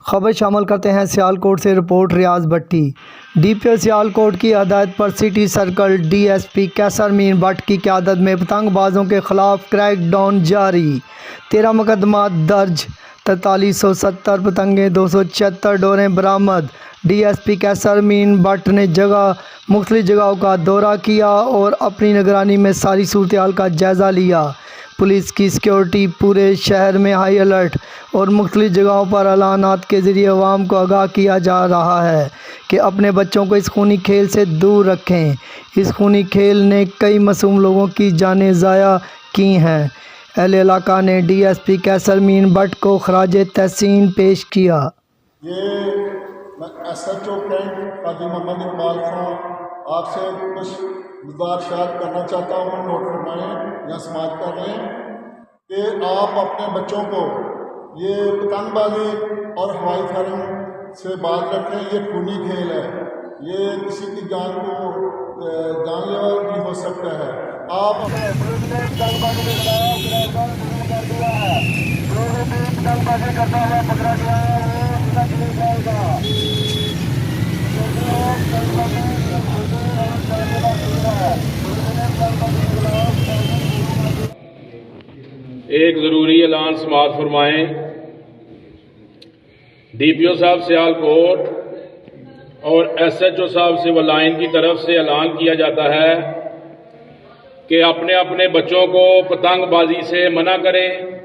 खबर शामिल करते हैं सियालकोट से। रिपोर्ट रियाज भट्टी। डीपीओ सियालकोट की हदायत पर सिटी सर्कल डीएसपी कैसर मीन भट्ट की क़यादत में पतंगबाजों के खिलाफ क्रैकडाउन जारी। 13 मुकदमा दर्ज, 4370 पतंगें, 276 डोरें बरामद। डीएसपी कैसर मीन भट्ट ने मुख्तलिफ जगहों का दौरा किया और अपनी निगरानी में सारी सूरत हाल का जायज़ा लिया। पुलिस की सिक्योरिटी पूरे शहर में हाई अलर्ट और मुख्तलिफ जगहों पर ऐलानात के ज़रिए अवाम को आगाह किया जा रहा है कि अपने बच्चों को इस खूनी खेल से दूर रखें। इस खूनी खेल ने कई मासूम लोगों की जानें ज़ाया की हैं। अहले इलाका ने डीएसपी कैसर मीन भट्ट को खराज तहसीन पेश किया। ये SHO कैंट काजी मोहम्मद इकबाल खां आपसे कुछ गुजारिशात करना चाहता हूँ, नोट फरमाएँ या समाज कर लें कि आप अपने बच्चों को ये पतंगबाजी और हवाई फार्म से बात रखें। ये खूनी खेल है, ये किसी की जान को जानलेवा भी हो सकता है। आप एक ज़रूरी ऐलान समाअत फरमाएँ। डीपीओ साहब सियालकोट और SHO साहब सिविल लाइन की तरफ से ऐलान किया जाता है कि अपने अपने बच्चों को पतंगबाजी से मना करें।